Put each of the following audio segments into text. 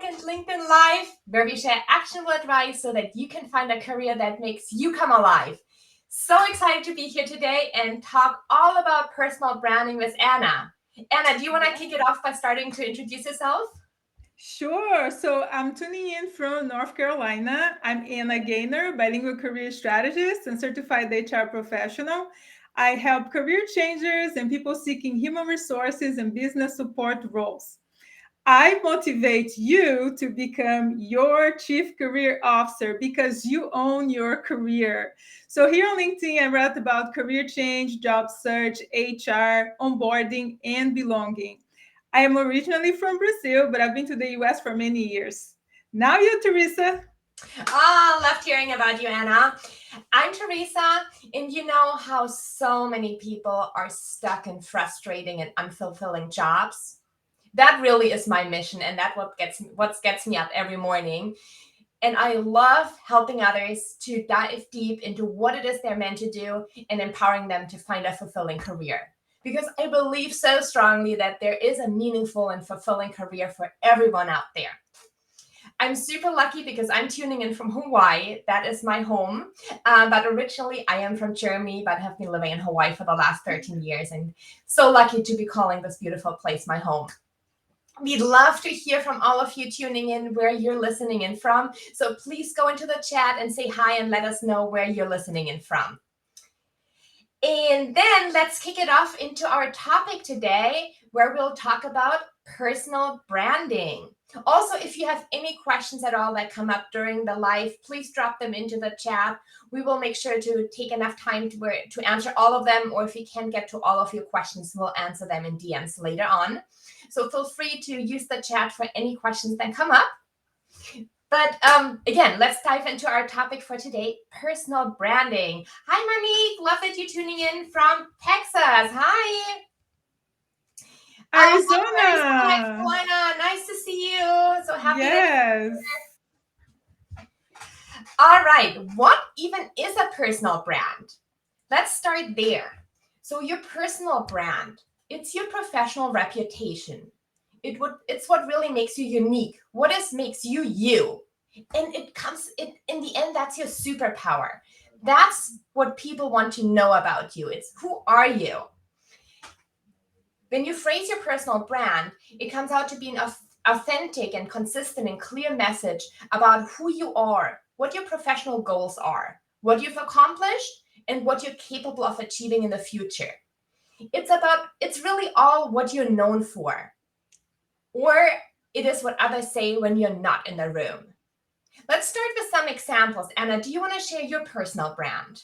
second LinkedIn Live, where we share actionable advice so that you can find a career that makes you come alive. So excited to be here today and talk all about personal branding with Anna. Anna, do you want to kick it off by starting to introduce yourself? Sure. So I'm tuning in from North Carolina. I'm Anna Goehner, bilingual career strategist and certified HR professional. I help career changers and people seeking human resources and business support roles. I motivate you to become your chief career officer because you own your career. So here on LinkedIn, I write about career change, job search, HR, onboarding, and belonging. I am originally from Brazil, but I've been to the US for many years. Now you, Teresa. Loved hearing about you, Anna. I'm Theresa, and you know how so many people are stuck in frustrating and unfulfilling jobs? That really is my mission, and that's what gets me up every morning. And I love helping others to dive deep into what it is they're meant to do and empowering them to find a fulfilling career. Because I believe so strongly that there is a meaningful and fulfilling career for everyone out there. I'm super lucky because I'm tuning in from Hawaii. That is my home. But originally, I am from Germany, but have been living in Hawaii for the last 13 years. And so lucky to be calling this beautiful place my home. We'd love to hear from all of you tuning in where you're listening in from. So please go into the chat and say hi and let us know where you're listening in from. And then let's kick it off into our topic today, where we'll talk about personal branding. Also, if you have any questions at all that come up during the live, please drop them into the chat. We will make sure to take enough time to answer all of them, or if we can't get to all of your questions, we'll answer them in DMs later on. So feel free to use the chat for any questions that come up. But again, let's dive into our topic for today, personal branding. Hi, Monique. Love that you're tuning in from Texas. Hi. Hi, Arizona. Carolina. Nice to see you. So happy that Yes. All right. What even is a personal brand? Let's start there. So your personal brand, it's your professional reputation. It's what really makes you unique. Makes you you. And in the end, that's your superpower. That's what people want to know about you. It's who are you? When you phrase your personal brand, it comes out to be an authentic and consistent and clear message about who you are, what your professional goals are, what you've accomplished, and what you're capable of achieving in the future. It's really all what you're known for, or it is what others say when you're not in the room. Let's start with some examples. Anna, do you want to share your personal brand?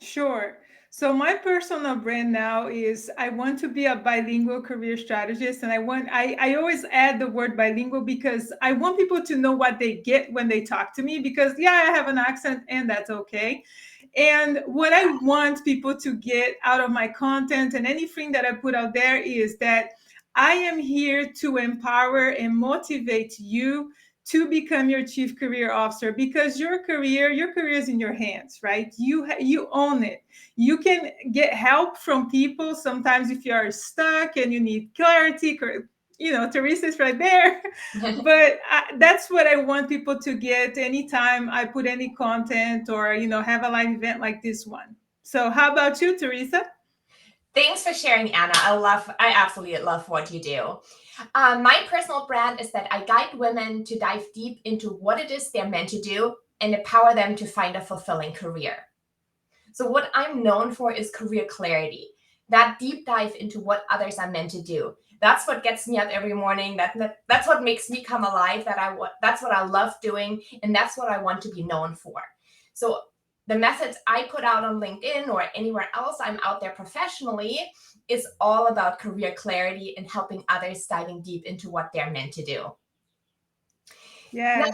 Sure. So my personal brand now is I want to be a bilingual career strategist. And I always add the word bilingual because I want people to know what they get when they talk to me because yeah, I have an accent and that's okay. And what I want people to get out of my content and anything that I put out there is that I am here to empower and motivate you to become your chief career officer because your career is in your hands, right? You own it. You can get help from people sometimes if you are stuck and you need clarity. Teresa's right there. But that's what I want people to get anytime I put any content or have a live event like this one. So how about you, Teresa? Thanks for sharing, Anna. I absolutely love what you do. My personal brand is that I guide women to dive deep into what it is they're meant to do and empower them to find a fulfilling career. So, what I'm known for is career clarity, that deep dive into what others are meant to do. That's what gets me up every morning. That's what makes me come alive. That's what I love doing, and that's what I want to be known for. So, the message I put out on LinkedIn or anywhere else I'm out there professionally is all about career clarity and helping others diving deep into what they're meant to do. Now, Yeah.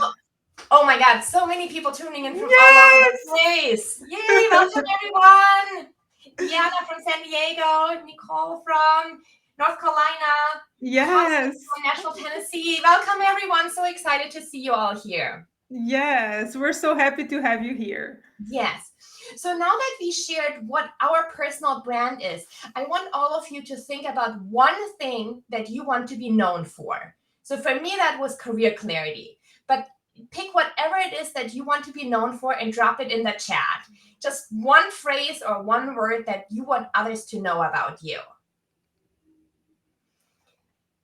oh my God, so many people tuning in from all over the Yes. place. Yay, welcome everyone. Diana from San Diego, Nicole from North Carolina, Constance Yes. from Nashville, Tennessee. Welcome everyone. So excited to see you all here. Yes. We're so happy to have you here. Yes. So now that we shared what our personal brand is, I want all of you to think about one thing that you want to be known for. So for me, that was career clarity. But pick whatever it is that you want to be known for and drop it in the chat. Just one phrase or one word that you want others to know about you.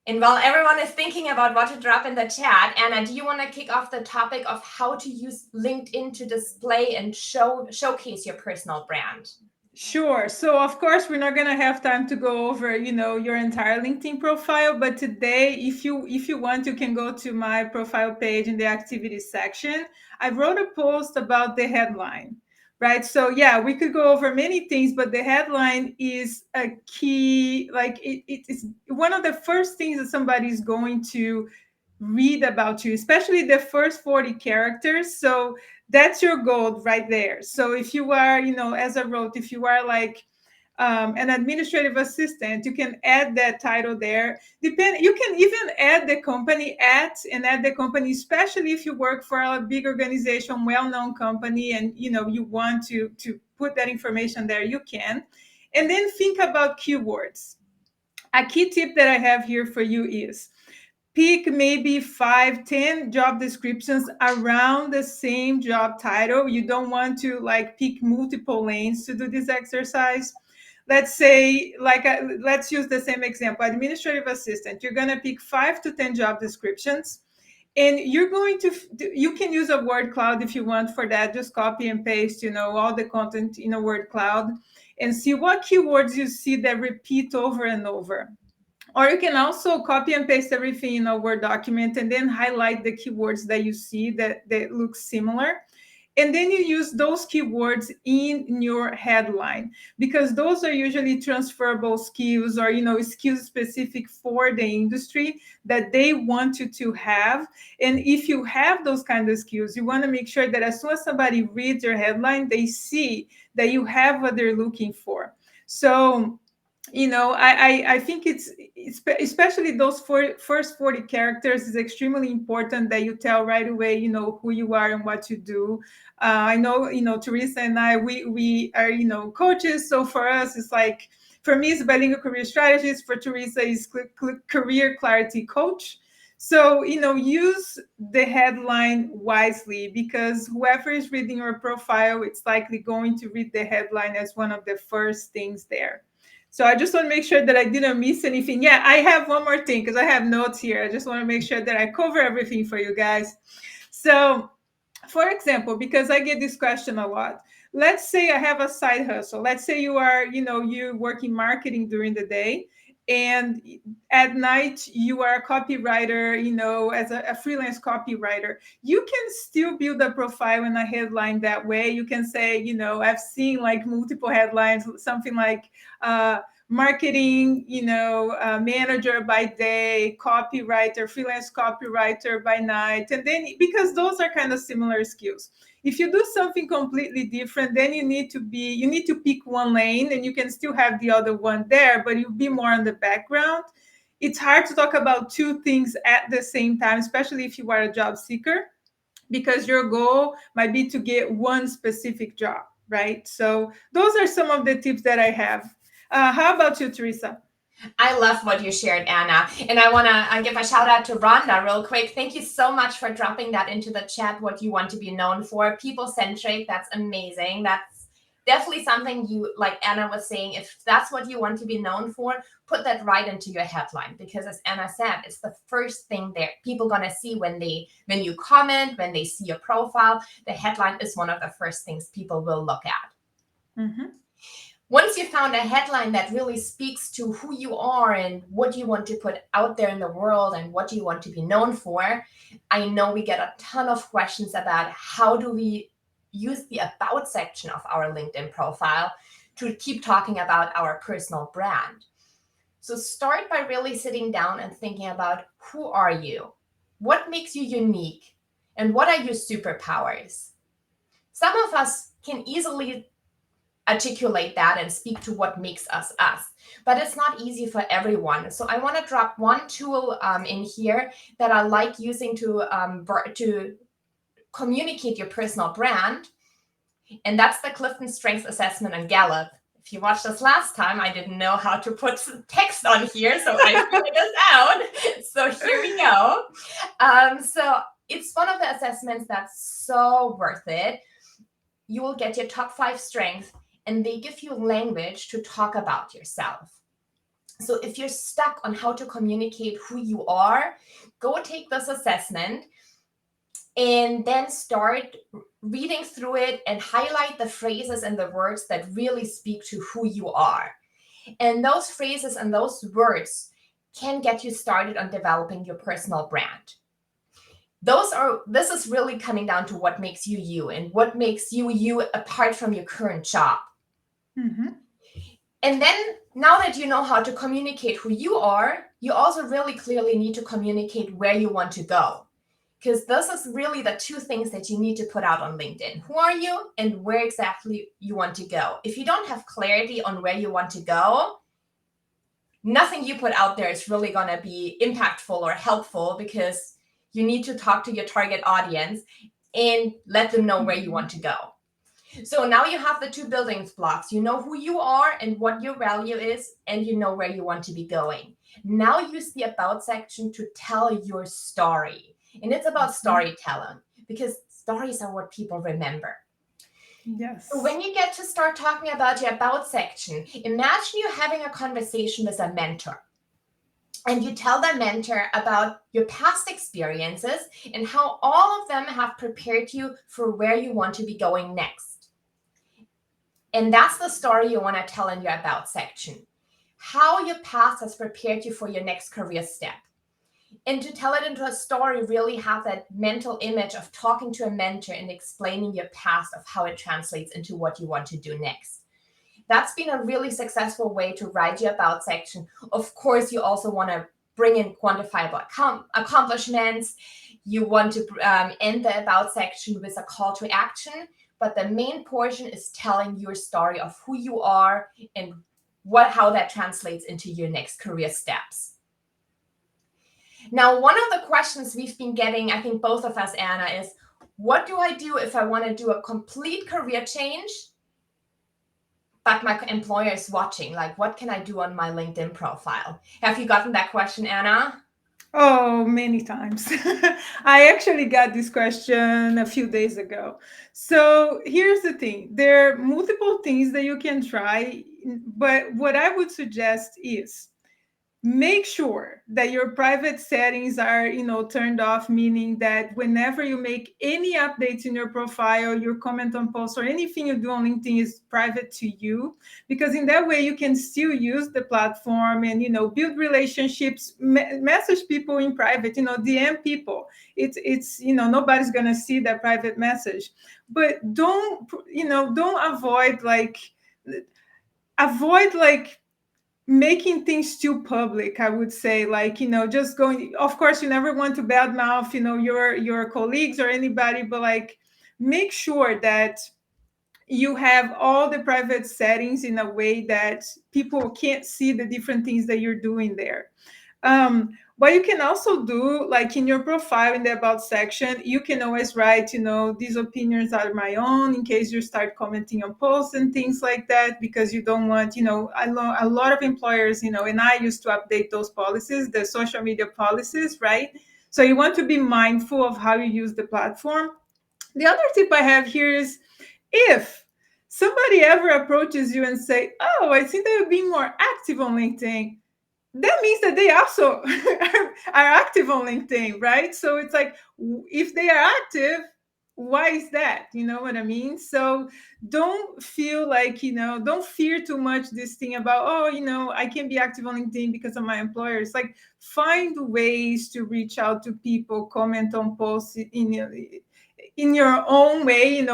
And while everyone is thinking about what to drop in the chat, Anna, do you want to kick off the topic of how to use LinkedIn to display and showcase your personal brand? Sure. So of course we're not going to have time to go over, your entire LinkedIn profile, but today if you want, you can go to my profile page in the activities section. I wrote a post about the headline, right? So yeah, we could go over many things, but the headline is a key, like it is one of the first things that somebody's going to read about you, especially the first 40 characters. So that's your goal right there. So if you are, as I wrote, if you are like an administrative assistant, you can add that title there. You can even add the company at and add the company, especially if you work for a big organization, well-known company, and you want to put that information there, you can. And then think about keywords. A key tip that I have here for you is pick maybe 5, 10 job descriptions around the same job title. You don't want to like pick multiple lanes to do this exercise. Let's say, let's use the same example, administrative assistant. You're going to pick 5 to 10 job descriptions, and you're going to, you can use a word cloud if you want for that. Just copy and paste, all the content in a word cloud and see what keywords you see that repeat over and over. Or you can also copy and paste everything in a Word document and then highlight the keywords that you see that look similar. And then you use those keywords in your headline, because those are usually transferable skills, or skills specific for the industry that they want you to have. And if you have those kind of skills, you want to make sure that as soon as somebody reads your headline, they see that you have what they're looking for. So I think it's especially those first 40 characters is extremely important that you tell right away, who you are and what you do. I know, Theresa and I, we are, coaches. So for us, it's like, for me, it's bilingual career strategist. For Theresa, is career clarity coach. So, use the headline wisely, because whoever is reading your profile, it's likely going to read the headline as one of the first things there. So I just want to make sure that I didn't miss anything. Yeah, I have one more thing because I have notes here. I just want to make sure that I cover everything for you guys. So, for example, because I get this question a lot, let's say I have a side hustle. Let's say you are, you work in marketing during the day, and at night you are a copywriter, as a freelance copywriter. You can still build a profile and a headline that way. You can say, I've seen like multiple headlines, something like marketing, manager by day, copywriter, freelance copywriter by night. And then, because those are kind of similar skills. If you do something completely different, then you need to pick one lane, and you can still have the other one there, but you'll be more on the background. It's hard to talk about two things at the same time, especially if you are a job seeker, because your goal might be to get one specific job, right? So those are some of the tips that I have. How about you, Theresa? I love what you shared, Anna. And I want to give a shout out to Rhonda real quick. Thank you so much for dropping that into the chat, what you want to be known for. People-centric, that's amazing. That's definitely something you, like Anna was saying, if that's what you want to be known for, put that right into your headline. Because as Anna said, it's the first thing that people going to see when you comment, when they see your profile. The headline is one of the first things people will look at. Mm-hmm. Once you found a headline that really speaks to who you are and what you want to put out there in the world and what you want to be known for, I know we get a ton of questions about how do we use the about section of our LinkedIn profile to keep talking about our personal brand. So start by really sitting down and thinking about, who are you? What makes you unique? And what are your superpowers? Some of us can easily articulate that and speak to what makes us us, but it's not easy for everyone. So I want to drop one tool in here that I like using to communicate your personal brand, and that's the Clifton Strengths Assessment and Gallup. If you watched us last time, I didn't know how to put text on here, so I figured this out. So here we go. So it's one of the assessments that's so worth it. You will get your top 5 strengths, and they give you language to talk about yourself. So if you're stuck on how to communicate who you are, go take this assessment and then start reading through it and highlight the phrases and the words that really speak to who you are. And those phrases and those words can get you started on developing your personal brand. This is really coming down to what makes you you and what makes you you apart from your current job. Mm-hmm. And then now that you know how to communicate who you are, you also really clearly need to communicate where you want to go. Because this is really the two things that you need to put out on LinkedIn. Who are you and where exactly you want to go? If you don't have clarity on where you want to go, nothing you put out there is really going to be impactful or helpful, because you need to talk to your target audience and let them know where you want to go. So now you have the two building blocks. You know who you are and what your value is, and you know where you want to be going. Now use the about section to tell your story. And it's about storytelling, because stories are what people remember. Yes. So when you get to start talking about your about section, imagine you having a conversation with a mentor. And you tell the mentor about your past experiences and how all of them have prepared you for where you want to be going next. And that's the story you want to tell in your about section. How your past has prepared you for your next career step. And to tell it into a story, really have that mental image of talking to a mentor and explaining your past of how it translates into what you want to do next. That's been a really successful way to write your about section. Of course, you also want to bring in quantifiable accomplishments. You want to end the about section with a call to action. But the main portion is telling your story of who you are and how that translates into your next career steps. Now, one of the questions we've been getting, I think both of us, Anna, is what do I do if I want to do a complete career change, but my employer is watching? Like, what can I do on my LinkedIn profile? Have you gotten that question, Anna? Oh, many times. I actually got this question a few days ago. So here's the thing. There are multiple things that you can try, but what I would suggest is make sure that your private settings are turned off, meaning that whenever you make any updates in your profile, your comment on posts, or anything you do on LinkedIn is private to you, because in that way you can still use the platform and build relationships, message people in private, DM people. It's nobody's gonna see that private message. But don't avoid making things too public. I would say, just going, of course you never want to badmouth your colleagues or anybody, but make sure that you have all the private settings in a way that people can't see the different things that you're doing there. What you can also do, like in your profile in the about section, you can always write, these opinions are my own, in case you start commenting on posts and things like that, because you don't want, a lot of employers, and I used to update those policies, the social media policies, right? So you want to be mindful of how you use the platform. The other tip I have here is, if somebody ever approaches you and say, oh, I think they would be more active on LinkedIn, that means that they also are active on LinkedIn, right? So it's like, if they are active, why is that? You know what I mean? So don't feel like, don't fear too much this thing about, oh, I can't be active on LinkedIn because of my employer. It's like, find ways to reach out to people, comment on posts in your own way,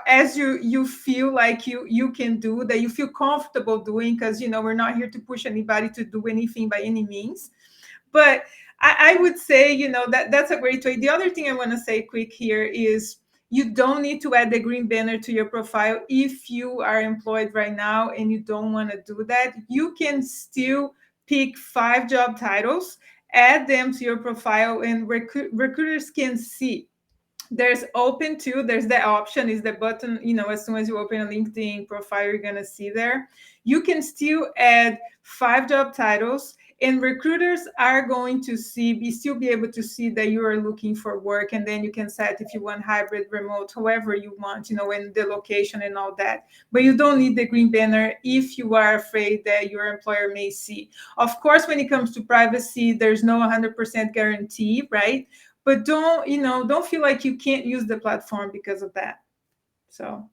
as you feel like you can do that, you feel comfortable doing, because we're not here to push anybody to do anything by any means. But I would say, that's a great way. The other thing I want to say quick here is, you don't need to add the green banner to your profile if you are employed right now and you don't want to do that. You can still pick 5 job titles, add them to your profile, and recruiters can see There's open too. There's the option, is the button, as soon as you open a LinkedIn profile, you're going to see there. You can still add 5 job titles, and recruiters are going to still be able to see that you are looking for work. And then you can set if you want hybrid, remote, however you want, and the location and all that. But you don't need the green banner if you are afraid that your employer may see. Of course, when it comes to privacy, there's no 100% guarantee, right? But don't feel like you can't use the platform because of that. So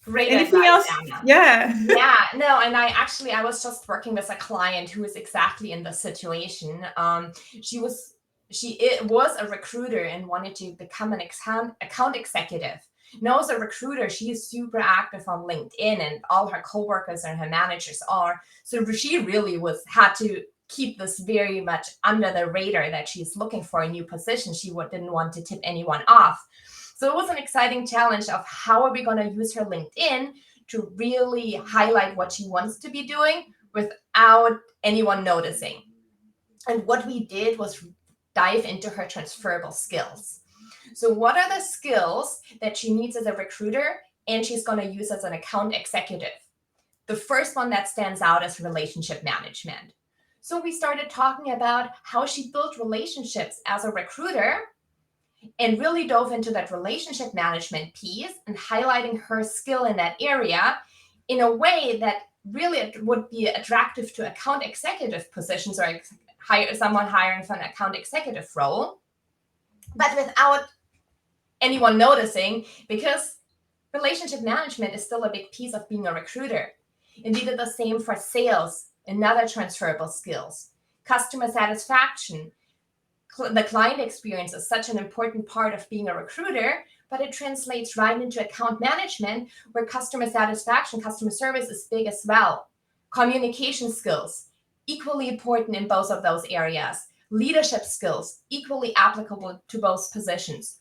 Great anything advice, else? Anna. Yeah. Yeah, no, and I was just working with a client who is exactly in this situation. It was a recruiter and wanted to become an account executive. No, as a recruiter, she is super active on LinkedIn, and all her coworkers and her managers are. So she really had to keep this very much under the radar that she's looking for a new position. She didn't want to tip anyone off. So it was an exciting challenge of how are we going to use her LinkedIn to really highlight what she wants to be doing without anyone noticing. And what we did was dive into her transferable skills. So what are the skills that she needs as a recruiter and she's going to use as an account executive? The first one that stands out is relationship management. So we started talking about how she built relationships as a recruiter and really dove into that relationship management piece and highlighting her skill in that area in a way that really would be attractive to account executive positions or someone hiring for an account executive role, but without anyone noticing, because relationship management is still a big piece of being a recruiter. And we did the same for sales, another transferable skills, customer satisfaction. The client experience is such an important part of being a recruiter, but it translates right into account management, where customer satisfaction, customer service is big as well. Communication skills, equally important in both of those areas. Leadership skills, equally applicable to both positions.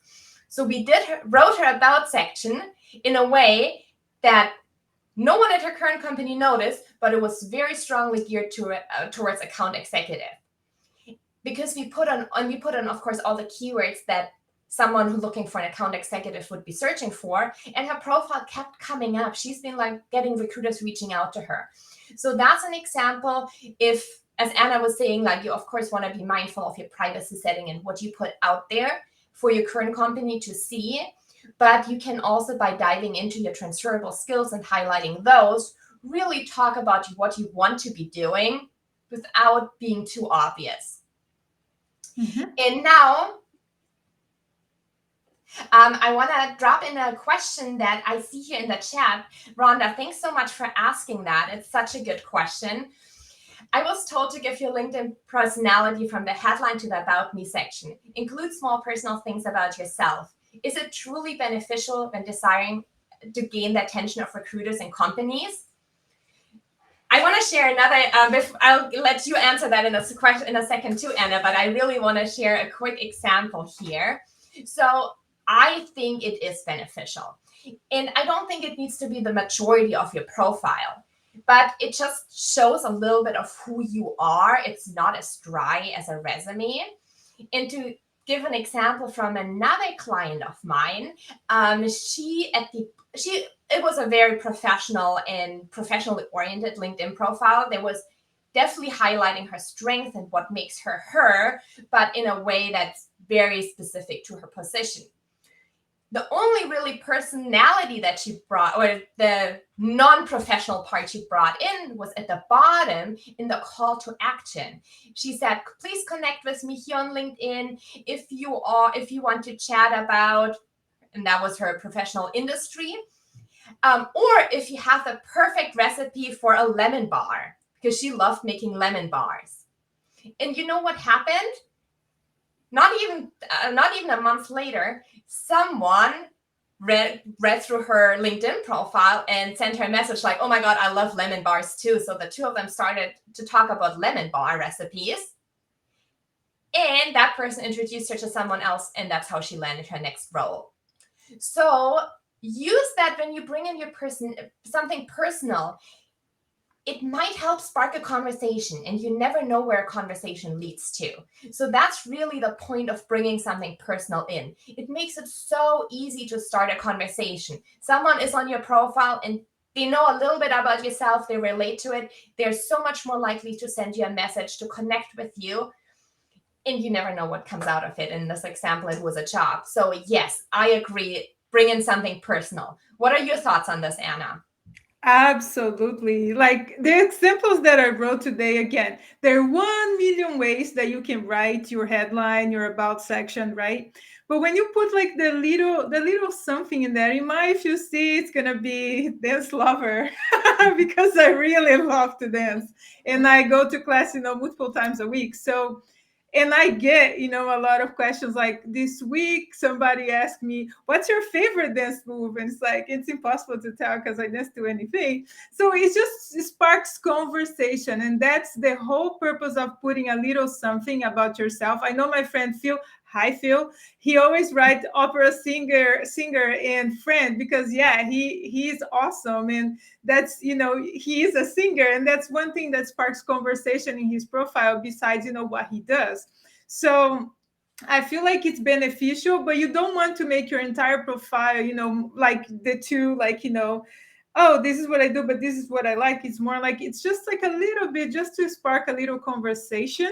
So we wrote her about section in a way that no one at her current company noticed, but it was very strongly geared towards account executive. Because we put on, of course, all the keywords that someone who's looking for an account executive would be searching for, and her profile kept coming up. She's been getting recruiters reaching out to her. So that's an example. If, as Anna was saying, you of course want to be mindful of your privacy setting and what you put out there for your current company to see, but you can also, by diving into your transferable skills and highlighting those, really talk about what you want to be doing without being too obvious. Mm-hmm. And now, I want to drop in a question that I see here in the chat. Rhonda, thanks so much for asking that. It's such a good question. I was told to give your LinkedIn personality from the headline to the About Me section. Include small personal things about yourself. Is it truly beneficial when desiring to gain the attention of recruiters and companies? I want to share another, I'll let you answer that in a second too, Anna, but I really want to share a quick example here. So I think it is beneficial. And I don't think it needs to be the majority of your profile, but it just shows a little bit of who you are. It's not as dry as a resume. And to give an example from another client of mine, it was a very professional and professionally oriented LinkedIn profile. There was definitely highlighting her strength and what makes her her, but in a way that's very specific to her position. The only really personality that she brought, or the non-professional part she brought in, was at the bottom in the call to action. She said, please connect with me here on LinkedIn if you want to chat about, and that was her professional industry, or if you have the perfect recipe for a lemon bar, because she loved making lemon bars. And you know what happened? Not even a month later, someone read through her LinkedIn profile and sent her a message like, oh my God, I love lemon bars too. So the two of them started to talk about lemon bar recipes. And that person introduced her to someone else, and that's how she landed her next role. So use that when you bring in your something personal. it might help spark a conversation, and you never know where a conversation leads to. So that's really the point of bringing something personal in. It makes it so easy to start a conversation. Someone is on your profile and they know a little bit about yourself, they relate to it, they're so much more likely to send you a message, to connect with you, and you never know what comes out of it. In this example, it was a job. So yes, I agree, bring in something personal. What are your thoughts on this, Anna? Absolutely. Like the examples that I wrote today, again, there are 1 million ways that you can write your headline, your about section, right? But when you put like the little something in there, in my, if you see, it's gonna be dance lover because I really love to dance and I go to class, multiple times a week. So and I get, a lot of questions like this week, somebody asked me, what's your favorite dance move? And it's like, it's impossible to tell because I dance to anything. So it sparks conversation. And that's the whole purpose of putting a little something about yourself. I know my friend Phil, hi Phil, he always writes opera singer and friend because yeah, he's awesome. And that's, he is a singer, and that's one thing that sparks conversation in his profile besides, what he does. So I feel like it's beneficial, but you don't want to make your entire profile, like the two, like, oh, this is what I do, but this is what I like. It's more like it's just like a little bit just to spark a little conversation.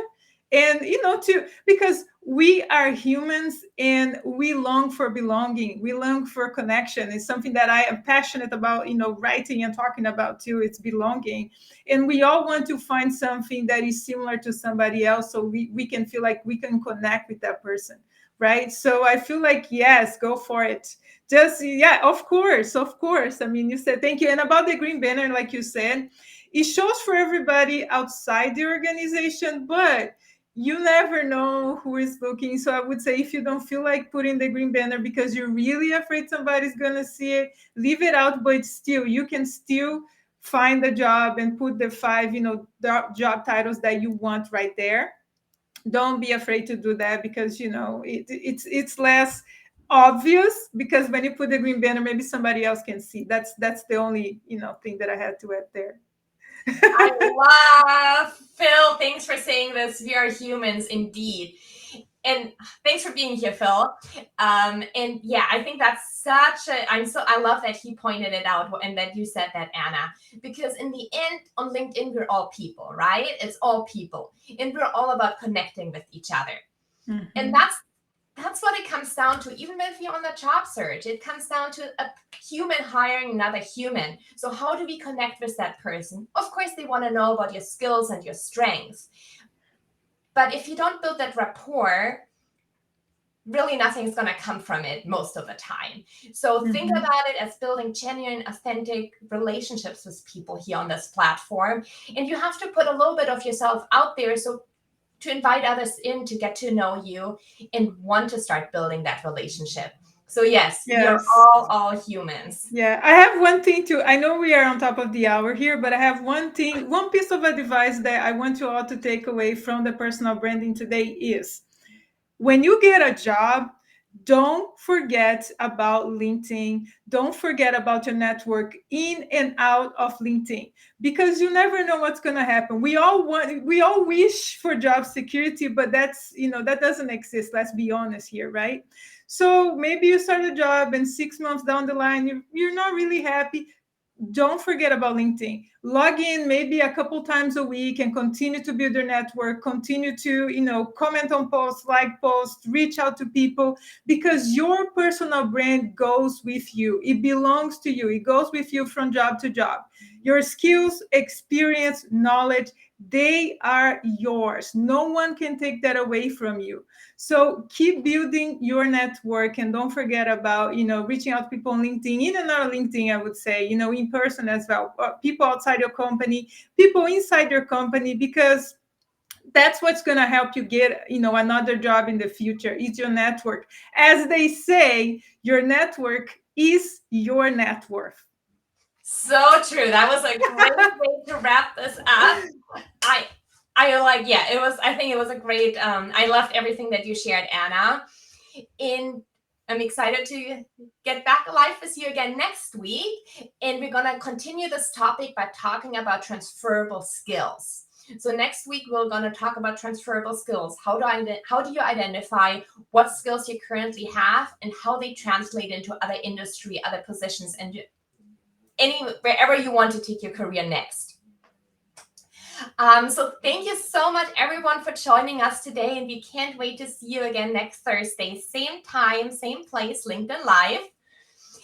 And, to because we are humans and we long for belonging, we long for connection. It's something that I am passionate about, writing and talking about too. It's belonging. And we all want to find something that is similar to somebody else so we can feel like we can connect with that person, right? So I feel like, yes, go for it. Just, yeah, of course, of course. I mean, you said thank you. And about the green banner, like you said, it shows for everybody outside the organization, but you never know who is looking. So I would say if you don't feel like putting the green banner because you're really afraid somebody's going to see it, leave it out. But still, you can still find the job and put the five, job titles that you want right there. Don't be afraid to do that because, it's less obvious because when you put the green banner, maybe somebody else can see. That's the only, thing that I had to add there. I love Phil. Thanks for saying this. We are humans indeed. And thanks for being here, Phil. And yeah, I think that's I love that he pointed it out and that you said that, Anna, because in the end, on LinkedIn, we're all people, right? It's all people, and we're all about connecting with each other. And that's what it comes down to. Even if you're on the job search, it comes down to a human hiring another human. So how do we connect with that person? Of course, they want to know about your skills and your strengths. But if you don't build that rapport, really nothing's going to come from it most of the time. So think about it as building genuine, authentic relationships with people here on this platform. And you have to put a little bit of yourself out there so to invite others in to get to know you and want to start building that relationship. So yes, we are Yes. all humans. Yeah, I have one thing too. I know we are on top of the hour here, but I have one thing, one piece of advice that I want you all to take away from the personal branding today is when you get a job, don't forget about LinkedIn. Don't forget about your network in and out of LinkedIn because you never know what's going to happen. We all wish for job security, but that doesn't exist. Let's be honest here, right? So maybe you start a job and 6 months down the line, you're not really happy. Don't forget about LinkedIn. Log in maybe a couple times a week and continue to build your network, continue to, comment on posts, like posts, reach out to people because your personal brand goes with you. It belongs to you. It goes with you from job to job. Your skills, experience, knowledge, they are yours. No one can take that away from you. So keep building your network and don't forget about, reaching out to people on LinkedIn, in and out of LinkedIn, I would say, in person as well. People outside your company, people inside your company, because that's what's going to help you get, another job in the future. It's your network. As they say, your network is your net worth. So true. That was a great way to wrap this up. I think it was a great I loved everything that you shared, Anna. In I'm excited to get back alive with you again next week. And we're going to continue this topic by talking about transferable skills. So next week, we're going to talk about transferable skills. How do you identify what skills you currently have and how they translate into other industry, other positions, and wherever you want to take your career next. So thank you so much, everyone, for joining us today. And we can't wait to see you again next Thursday. Same time, same place, LinkedIn Live.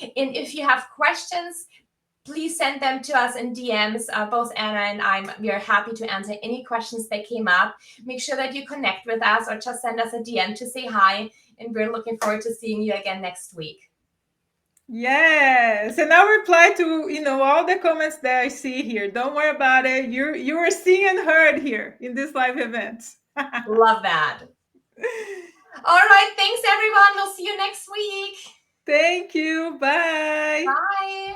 And if you have questions, please send them to us in DMs. Both Anna and we are happy to answer any questions that came up. Make sure that you connect with us or just send us a DM to say hi. And we're looking forward to seeing you again next week. Yes, and I'll reply to all the comments that I see here. Don't worry about it. You are seen and heard here in this live event. Love that. All right, thanks everyone. We'll see you next week. Thank you. Bye. Bye.